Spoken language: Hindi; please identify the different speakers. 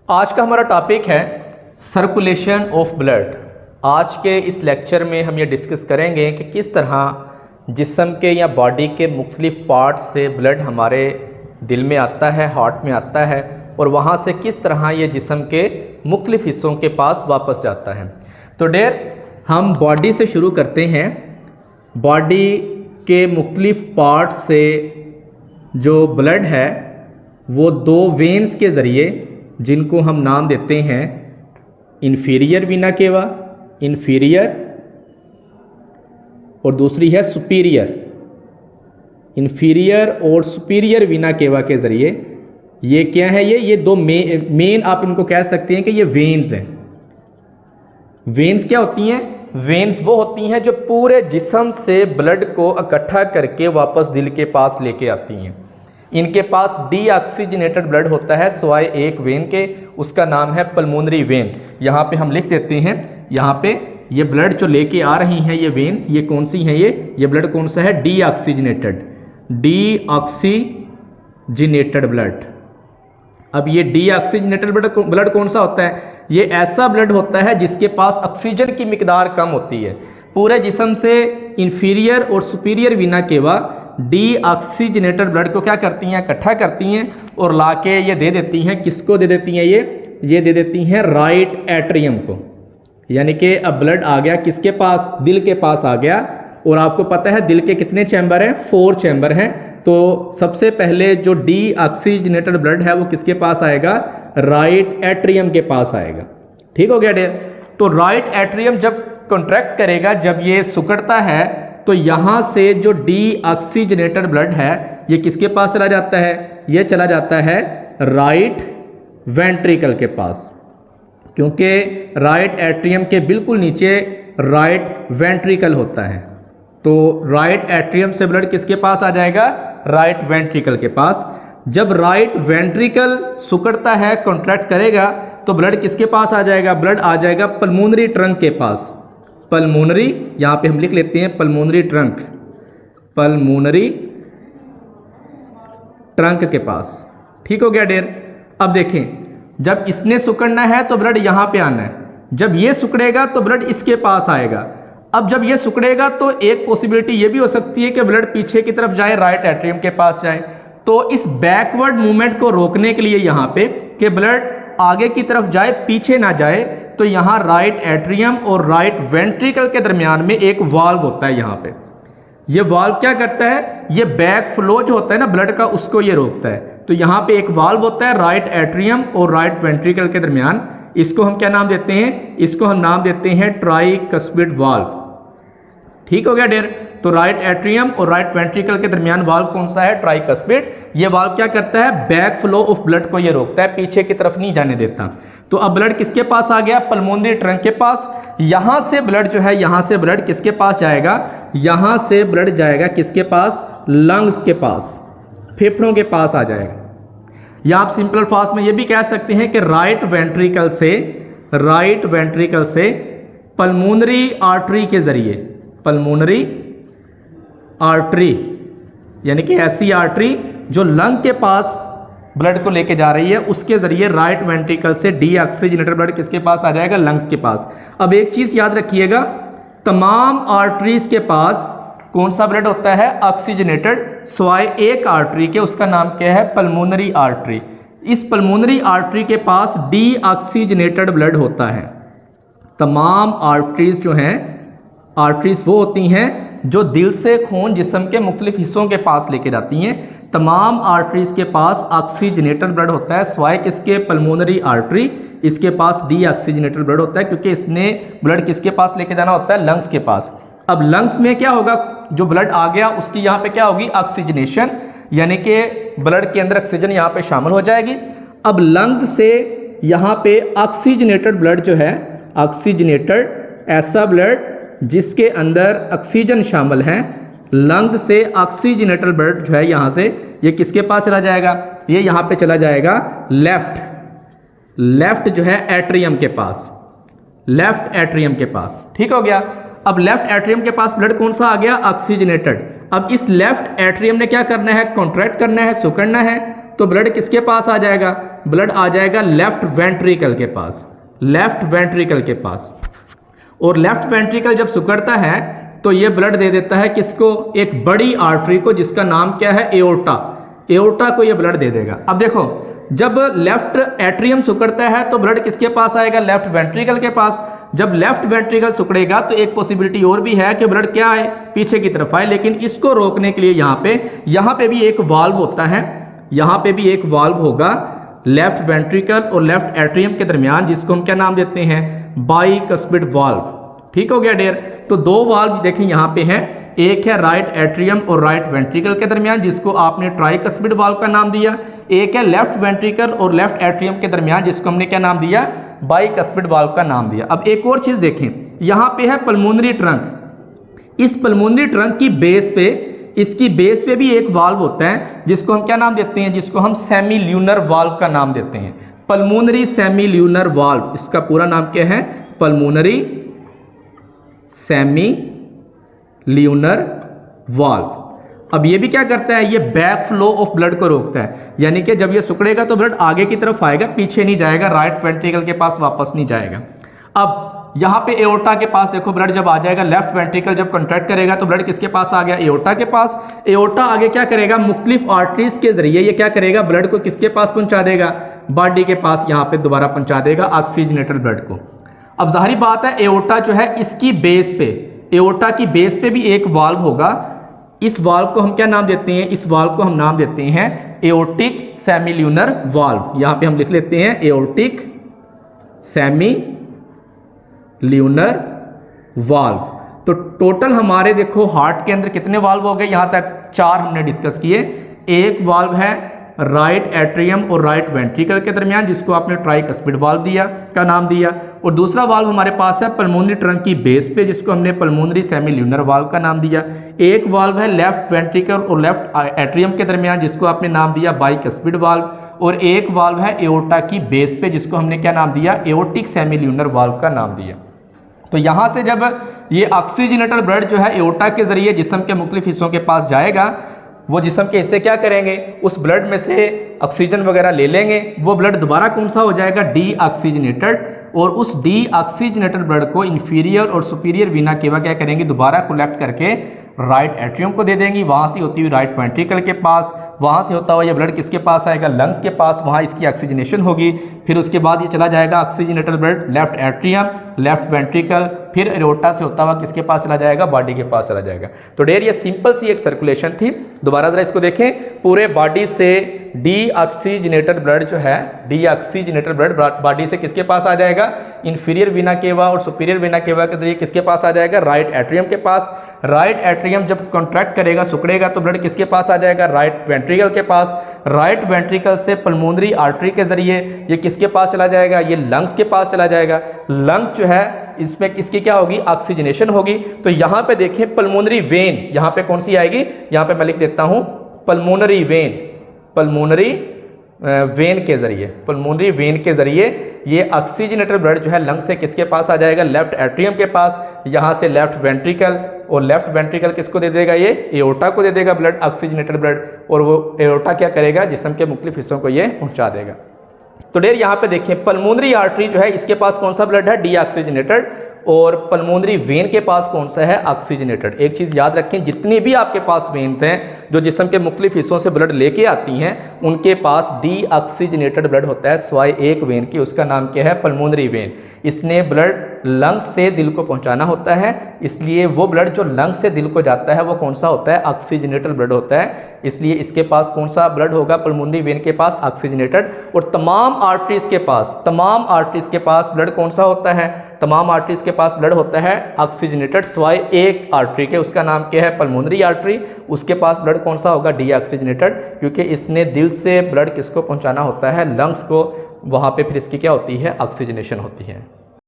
Speaker 1: आज का हमारा टॉपिक है सर्कुलेशन ऑफ ब्लड। आज के इस लेक्चर में हम ये डिस्कस करेंगे कि किस तरह जिस्म के या बॉडी के मुख्तलिफ पार्ट से ब्लड हमारे दिल में आता है, हार्ट में आता है, और वहाँ से किस तरह ये जिस्म के मुख्तलिफ हिस्सों के पास वापस जाता है। तो डेयर हम बॉडी से शुरू करते हैं। बॉडी के मुख्तलिफ पार्ट से जो ब्लड है वो दो वेन्स के ज़रिए, जिनको हम नाम देते हैं इन्फीरियर वीना केवा, इन्फीरियर, और दूसरी है सुपीरियर। इन्फीरियर और सुपीरियर वीना केवा के ज़रिए ये क्या है, ये दो मेन आप इनको कह सकते हैं कि ये वेन्स हैं। वेन्स क्या होती हैं? वेन्स वो होती हैं जो पूरे जिस्म से ब्लड को इकट्ठा करके वापस दिल के पास लेके आती हैं। इनके पास डीऑक्सीजनेटेड ब्लड होता है सिवाय एक वेन के, उसका नाम है पल्मोनरी वेन। यहाँ पे हम लिख देते हैं, यहाँ पे ये ब्लड जो लेके आ रही हैं ये वेन्स, ये कौन सी हैं? ये ब्लड कौन सा है? Deoxygenated, deoxygenated blood. अब ये डीऑक्सीजनेटेड ब्लड कौन सा होता है? ये ऐसा ब्लड होता है जिसके पास ऑक्सीजन की मिकदार कम होती है। पूरे जिस्म से इन्फीरियर और सुपीरियर वीना केवा डीऑक्सीजनेटेड ब्लड को क्या करती हैं? इकट्ठा करती हैं और लाके ये दे देती हैं। किसको दे देती हैं? ये दे देती हैं राइट एट्रियम को। यानी कि अब ब्लड आ गया किसके पास? दिल के पास आ गया। और आपको पता है दिल के कितने चैम्बर हैं? 4 चैम्बर हैं। तो सबसे पहले जो डीऑक्सीजनेटेड ब्लड है वो किसके पास आएगा? राइट एट्रियम के पास आएगा। ठीक हो गया डेयर? तो राइट एट्रियम जब कॉन्ट्रैक्ट करेगा, जब ये सिकुड़ता है, तो यहाँ से जो डीऑक्सीजनेटेड ब्लड है ये किसके पास चला जाता है? ये चला जाता है राइट वेंट्रिकल के पास, क्योंकि राइट एट्रियम के बिल्कुल नीचे राइट वेंट्रिकल होता है। तो राइट एट्रियम से ब्लड किसके पास आ जाएगा? राइट वेंट्रिकल के पास। जब राइट वेंट्रिकल सिकुड़ता है, कॉन्ट्रैक्ट करेगा, तो ब्लड किसके पास आ जाएगा? ब्लड आ जाएगा पल्मोनरी ट्रंक के पास। पल्मोनरी, यहाँ पे हम लिख लेते हैं पल्मोनरी ट्रंक, पल्मोनरी ट्रंक के पास। ठीक हो गया डेयर? अब देखें, जब इसने सिकुड़ना है तो ब्लड यहाँ पे आना है। जब ये सिकुड़ेगा तो ब्लड इसके पास आएगा। अब जब ये सिकुड़ेगा तो एक पॉसिबिलिटी ये भी हो सकती है कि ब्लड पीछे की तरफ जाए, राइट एट्रियम के पास जाए। तो इस बैकवर्ड मूवमेंट को रोकने के लिए यहाँ पे कि ब्लड आगे की तरफ जाए, पीछे ना जाए, तो यहाँ राइट एट्रियम और राइट वेंट्रिकल के दरमियान में एक वाल्व होता है। यहाँ पे ये वाल्व क्या करता है? ये बैक फ्लो जो होता है ना ब्लड का, उसको ये रोकता है। तो यहाँ पे एक वाल्व होता है राइट एट्रियम और राइट वेंट्रिकल के दरमियान। इसको हम क्या नाम देते हैं? इसको हम नाम देते हैं ट्राइकस्पिड वाल्व। ठीक हो गया डेयर? तो राइट एट्रियम और राइट वेंट्रिकल के दरमियान वाल्व कौन सा है? ट्राइकस्पिड। ये वाल्व क्या करता है? बैक फ्लो ऑफ ब्लड को ये रोकता है, पीछे की तरफ नहीं जाने देता। तो अब ब्लड किसके पास आ गया? पल्मोनरी ट्रंक के पास। यहां से ब्लड जो है, यहां से ब्लड किसके पास जाएगा? यहां से ब्लड जाएगा किसके पास? लंग्स के पास, फेफड़ों के पास आ जाएगा। या आप सिंपल फास्ट में ये भी कह सकते हैं कि राइट वेंट्रिकल से पल्मोनरी आर्टरी के जरिए, पल्मोनरी आर्टरी यानी कि ऐसी आर्टरी जो लंग के पास ब्लड को लेके जा रही है, उसके जरिए राइट वेंट्रिकल से डीऑक्सीजनेटेड ब्लड किसके पास आ जाएगा? लंग्स के पास। अब एक चीज याद रखिएगा, तमाम आर्टरीज के पास कौन सा ब्लड होता है? ऑक्सीजनेटेड, सिवाय एक आर्टरी के, उसका नाम क्या है? Pulmonary artery. इस पल्मोनरी आर्टरी के पास डीऑक्सीजनेटेड ब्लड होता है। तमाम आर्टरीज जो हैं, आर्टरीज वो होती हैं जो दिल से खून जिस्म के मुख्तलिफ हिस्सों के पास लेके जाती हैं। तमाम आर्टरीज के पास ऑक्सीजनेटेड ब्लड होता है, सिवाय किसके? Pulmonary artery. इसके पास डीऑक्सीजनेटेड ब्लड होता है, क्योंकि इसने ब्लड किसके पास लेके जाना होता है? लंग्स के पास। अब लंग्स में क्या होगा? जो ब्लड आ गया उसकी यहाँ पे क्या होगी? ऑक्सीजनेशन, यानी कि ब्लड के अंदर ऑक्सीजन यहाँ पे शामिल हो जाएगी। अब लंग्स से यहाँ पे ऑक्सीजनेटेड ब्लड जो है, ऑक्सीजनेटेड ऐसा ब्लड जिसके अंदर ऑक्सीजन शामिल है, लंग्स से ऑक्सीजनेटेड ब्लड जो है यहाँ से ये किसके पास चला जाएगा? ये यहाँ पे चला जाएगा लेफ्ट जो है एट्रियम के पास, लेफ्ट एट्रियम के पास। ठीक हो गया? अब लेफ्ट एट्रियम के पास ब्लड कौन सा आ गया? ऑक्सीजनेटेड। अब इस लेफ्ट एट्रियम ने क्या करना है? कॉन्ट्रैक्ट करना है, सिकुड़ना है। तो ब्लड किसके पास आ जाएगा? ब्लड आ जाएगा लेफ्ट वेंट्रिकल के पास, लेफ्ट वेंट्रिकल के पास। और लेफ्ट वेंट्रिकल जब सिकुड़ता है तो ये ब्लड दे देता है किसको? एक बड़ी आर्टरी को, जिसका नाम क्या है? एओर्टा। एओर्टा को ये ब्लड दे देगा। अब देखो, जब लेफ्ट एट्रियम सिकुड़ता है तो ब्लड किसके पास आएगा? लेफ्ट वेंट्रिकल के पास। जब लेफ्ट वेंट्रिकल सिकुड़ेगा तो एक पॉसिबिलिटी और भी है कि ब्लड क्या आए? पीछे की तरफ आए। लेकिन इसको रोकने के लिए यहाँ पे भी एक वाल्व होता है, यहाँ पे भी एक वाल्व होगा लेफ्ट वेंट्रिकल और लेफ्ट एट्रियम के दरमियान, जिसको हम क्या नाम देते हैं? Bicuspid valve. ठीक हो गया डियर? तो दो वाल्व देखें यहाँ पे हैं, एक है राइट एट्रियम और राइट वेंट्रिकल के दरमियान, जिसको आपने ट्राइकस्पिड वाल्व का नाम दिया। एक है लेफ्ट वेंट्रिकल और लेफ्ट एट्रियम के दरमियान, जिसको हमने क्या नाम दिया? बाइकस्पिड वाल्व का नाम दिया। अब एक और चीज देखें, यहाँ पे है पल्मोनरी ट्रंक। इस पल्मोनरी ट्रंक की बेस पे, इसकी बेस पे भी एक वाल्व होता है, जिसको हम क्या नाम देते हैं? जिसको हम सेमी ल्यूनर वाल्व का नाम देते हैं। पल्मोनरी सेमी ल्यूनर वाल्व, इसका पूरा नाम क्या है? Pulmonary semi lunar valve. अब ये भी क्या करता है? ये बैक फ्लो ऑफ ब्लड को रोकता है, यानी कि जब ये सिकुड़ेगा तो ब्लड आगे की तरफ आएगा, पीछे नहीं जाएगा, राइट वेंट्रिकल के पास वापस नहीं जाएगा। अब यहाँ पे एओर्टा के पास देखो, ब्लड जब आ जाएगा, लेफ्ट वेंट्रिकल जब कॉन्ट्रैक्ट करेगा तो ब्लड किसके पास आ गया? एओर्टा के पास। एओर्टा आगे क्या करेगा? मुख्तलिफ आर्टरीज के जरिए ये क्या करेगा? ब्लड को किसके पास पहुंचा देगा? बॉडी के पास यहाँ पे दोबारा पहुंचा देगा, ऑक्सीजनेटेड ब्लड को। अब जाहिर बात है, एओर्टा जो है इसकी बेस पे, एओर्टा की बेस पे भी एक वाल्व होगा। इस वाल्व को हम क्या नाम देते हैं? इस वाल्व को हम नाम देते हैं एओर्टिक सेमी ल्यूनर वाल्व। यहाँ पे हम लिख लेते हैं एओर्टिक सेमी ल्यूनर वाल्व। तो टोटल हमारे देखो हार्ट के अंदर कितने वाल्व हो गए? यहाँ तक 4 हमने डिस्कस किए। एक वाल्व है राइट एट्रियम और राइट वेंट्रिकल के दरमियान, जिसको आपने ट्राइकस्पिड वाल्व दिया का नाम दिया। और दूसरा वाल्व हमारे पास है पल्मोनरी ट्रंक की बेस पे, जिसको हमने पल्मोनरी सेमी ल्यूनर वाल्व का नाम दिया। एक वाल्व है लेफ्ट वेंट्रिकल और लेफ्ट एट्रियम के दरमियान, जिसको आपने नाम दिया बाइकस्पिड वाल्व। और एक वाल्व है एओर्टा की बेस पे, जिसको हमने क्या नाम दिया? एओर्टिक सेमी ल्यूनर वाल्व का नाम दिया। तो यहाँ से जब ये ऑक्सीजनेटेड ब्लड जो है एओर्टा के जरिए जिस्म के मुख्तलिफ हिस्सों के पास जाएगा, वो जिस्म के हिस्से क्या करेंगे? उस ब्लड में से ऑक्सीजन वगैरह ले लेंगे। वो ब्लड दोबारा कौन सा हो जाएगा? डीऑक्सीजनेटेड। और उस डीऑक्सीजनेटेड ब्लड को इंफीरियर और सुपीरियर वीना केवा क्या करेंगे? दोबारा कलेक्ट करके राइट एट्रियम को दे देंगी, वहाँ से होती हुई राइट वेंट्रिकल के पास, वहाँ से होता हुआ ये ब्लड किसके पास आएगा? लंग्स के पास, वहाँ इसकी ऑक्सीजनेशन होगी। फिर उसके बाद ये चला जाएगा oxygenated blood left atrium, left ventricle, फिर एओर्टा से होता हुआ किसके पास चला जाएगा? बॉडी के पास चला जाएगा। तो डेयर ये सिंपल सी एक सर्कुलेशन थी। दोबारा जरा इसको देखें, पूरे बॉडी से डीऑक्सीजनेटेड ब्लड जो है, डीऑक्सीजनेटेड ब्लड बॉडी से किसके पास आ जाएगा? इंफीरियर वीना केवा और सुपीरियर वीना केवा के जरिए किसके पास आ जाएगा? राइट एट्रियम के पास। राइट एट्रियम जब कॉन्ट्रैक्ट करेगा, सिकुड़ेगा, तो ब्लड किसके पास आ जाएगा? राइट वेंट्रिकल के पास। राइट वेंट्रिकल से पल्मोनरी आर्टरी के जरिए ये किसके पास चला जाएगा? ये लंग्स के पास चला जाएगा। लंग्स जो है इसमें इसकी क्या होगी? ऑक्सीजनेशन होगी। तो यहाँ पे देखें पल्मोनरी वेन, यहाँ पे कौन सी आएगी? यहाँ पे मैं लिख देता हूँ पल्मोनरी वेन। पल्मोनरी वेन के जरिए, पल्मोनरी वेन के जरिए ये ऑक्सीजनेटेड ब्लड जो है लंग से किसके पास आ जाएगा? लेफ्ट एट्रियम के पास। यहाँ से लेफ्ट वेंट्रिकल, और लेफ्ट वेंट्रिकल किसको दे देगा? ये एओर्टा को दे देगा ब्लड, ऑक्सीजनेटेड ब्लड। और वो एओर्टा क्या करेगा? जिस्म के मुख्तलिफ हिस्सों को ये पहुंचा देगा। तो डेयर यहाँ पे देखें, पल्मोनरी आर्टरी जो है इसके पास कौन सा ब्लड है? डीऑक्सीजनेटेड। और पल्मोनरी वेन के पास कौन सा है? ऑक्सीजनेटेड। एक चीज़ याद रखें, जितनी भी आपके पास वेन्स हैं जो जिस्म के मुख्तलिफ हिस्सों से ब्लड लेके आती हैं, उनके पास डीऑक्सीजनेटेड ब्लड होता है, सिवाय एक वेन की, उसका नाम क्या है? Pulmonary vein. इसने ब्लड लंग्स से दिल को पहुंचाना होता है, इसलिए वो ब्लड जो लंग्स से दिल को जाता है वो कौन सा होता है? ऑक्सीजनेटेड ब्लड होता है। इसलिए इसके पास कौन सा ब्लड होगा? पल्मोनरी वेन के पास ऑक्सीजनेटेड। और तमाम आर्टरीज के पास, तमाम आर्टरीज के पास ब्लड कौन सा होता है? तमाम आर्टरीज के पास ब्लड होता है ऑक्सीजनेटेड, सिवाय एक आर्टरी के, उसका नाम क्या है? Pulmonary artery. उसके पास ब्लड कौन सा होगा? डीऑक्सीजनेटेड, क्योंकि इसने दिल से ब्लड किसको पहुंचाना होता है? लंग्स को। वहाँ पे फिर इसकी क्या होती है? ऑक्सीजनेशन होती है।